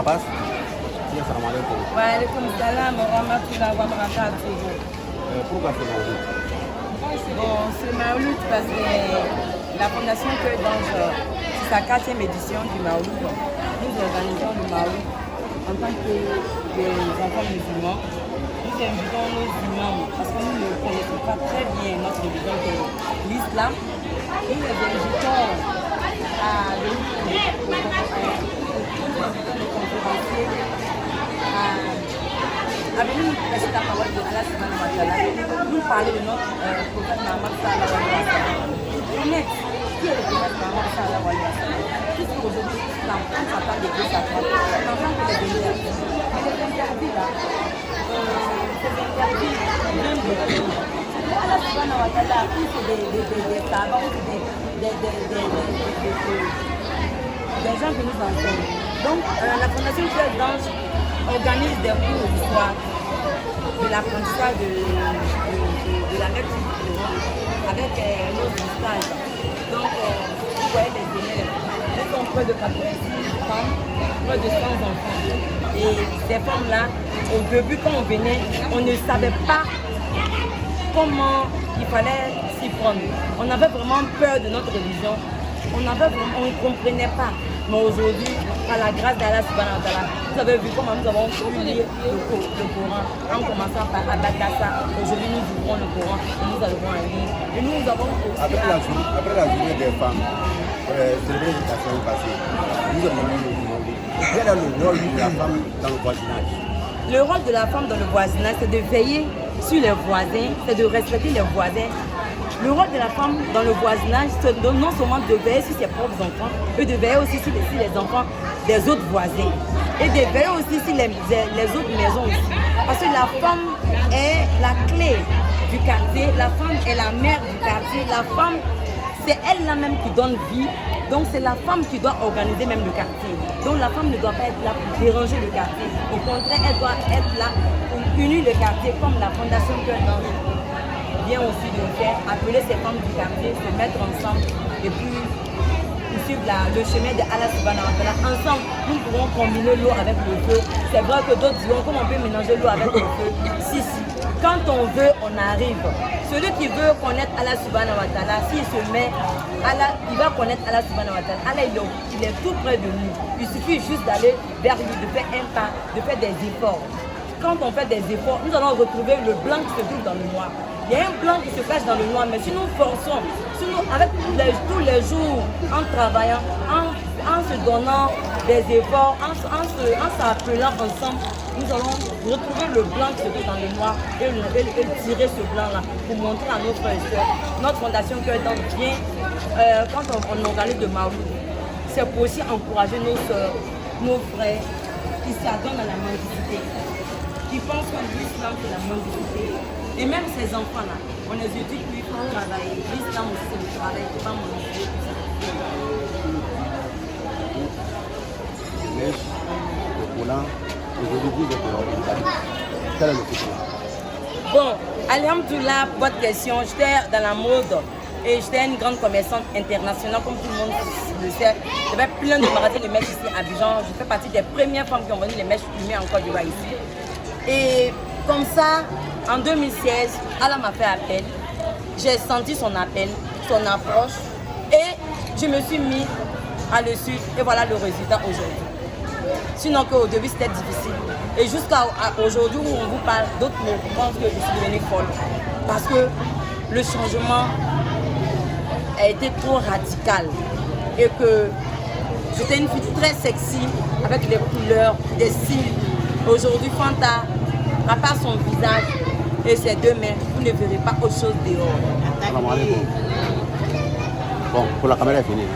passe. Salam alaikum. Wa alaikum salam wa rahmatullahi wa barakatuh. Pourquoi c'est Maouloud? Bon, c'est Maouloud parce que la Fondation Cœur d'Ange, c'est sa 4e édition du Maouloud. Nous organisons le Maouloud en tant que des enfants musulmans. Nous invitons nos imams parce que nous ne connaissons pas très bien notre religion de l'islam. Nous les invitons à à venir prêcher la parole de Allah subhanahu wa ta'ala, nous parler de notre prophète Mohammed sallallahu alayhi wa sallam. Honnête, qui est le prophète Mohammed sallallahu alayhi wa sallam? Puisque aujourd'hui, l'islam, on s'attend de Dieu sacré, l'enfant que les interdits. Mais les interdits là, ces interdits viennent de Dieu. Allah subhanahu wa ta'ala, ou c'est des savants, ou c'est des gens qui nous enseignent. Donc, la Fondation Cœur d'Ange organise des cours d'histoire, de l'apprentissage de la lecture avec nos stages. Donc, vous voyez les élèves, ils sont près de 86 femmes, près de 100 enfants. Et ces femmes-là, au début, quand on venait, on ne savait pas comment il fallait s'y prendre. On avait vraiment peur de notre religion. On ne comprenait pas. Mais aujourd'hui, par la grâce d'Allah subhanahu wa ta'ala, vous avez vu comment nous avons pu lire le Coran en commençant par Abakassa. Aujourd'hui, nous ouvrons le Coran et nous allons à lire. Et nous avons aussi... Après la journée des femmes, célébrer la semaine passée, nous avons demandé quel est le rôle de la femme dans le voisinage? Le rôle de la femme dans le voisinage, c'est de veiller sur les voisins, c'est de respecter les voisins. Le rôle de la femme dans le voisinage, c'est non seulement de veiller sur ses propres enfants, mais de veiller aussi sur les enfants des autres voisins. Et de veiller aussi sur les autres maisons aussi. Parce que la femme est la clé du quartier, la femme est la mère du quartier, la femme, c'est elle-même qui donne vie. Donc c'est la femme qui doit organiser même le quartier. Donc la femme ne doit pas être là pour déranger le quartier. Au contraire, elle doit être là pour unir le quartier comme la Fondation Cœur d'Ange vient aussi de faire, appeler ces femmes du quartier, se mettre ensemble et puis suivre le chemin de Allah subhanahu wa ta'ala. Ensemble, nous pourrons combiner l'eau avec le feu. C'est vrai que d'autres diront comment on peut mélanger l'eau avec le feu. Si. Quand on veut, on arrive. Celui qui veut connaître Allah subhanahu wa ta'ala, s'il se met, il va connaître Allah subhanahu wa ta'ala. Allah, il est tout près de nous. Il suffit juste d'aller vers lui, de faire un pas, de faire des efforts. Quand on fait des efforts, nous allons retrouver le blanc qui se trouve dans le noir. Il y a un blanc qui se cache dans le noir, mais si nous forçons, avec tous les jours, en travaillant, en se donnant des efforts, en s'appelant ensemble, nous allons retrouver le blanc qui se trouve dans le noir et tirer ce blanc-là pour montrer à nos frères et sœurs. Notre fondation Cœur d'Ange vient, quand on organise le Maouloud, c'est pour aussi encourager nos sœurs, nos frères qui s'adonnent à la mendicité, qui pensent que l'islam c'est la mendicité. Et même ces enfants-là, on les éduque lui pour travailler. L'islam aussi c'est le travail, c'est pas mendicité. Le Coran, aujourd'hui vous êtes organisé. Quel est le futur? Bon, alhamdoulilah, votre question, j'étais dans la mode. Et j'étais une grande commerçante internationale, comme tout le monde le sait. J'avais plein de magasins de mèches ici à Abidjan. Je fais partie des premières femmes qui ont vendu les mèches fumées en Côte d'Ivoire ici. Et comme ça, en 2016, Allah m'a fait appel. J'ai senti son appel, son approche. Et je me suis mis à le suivre. Et voilà le résultat aujourd'hui. Sinon qu'au début c'était difficile. Et jusqu'à aujourd'hui où on vous parle, d'autres me pensent que je suis devenue folle. Parce que le changement a été trop radical et que j'étais une fille très sexy avec les couleurs, des cils. Aujourd'hui, Fanta, à part son visage et ses deux mains, vous ne verrez pas autre chose dehors. Bon, pour la caméra est finie.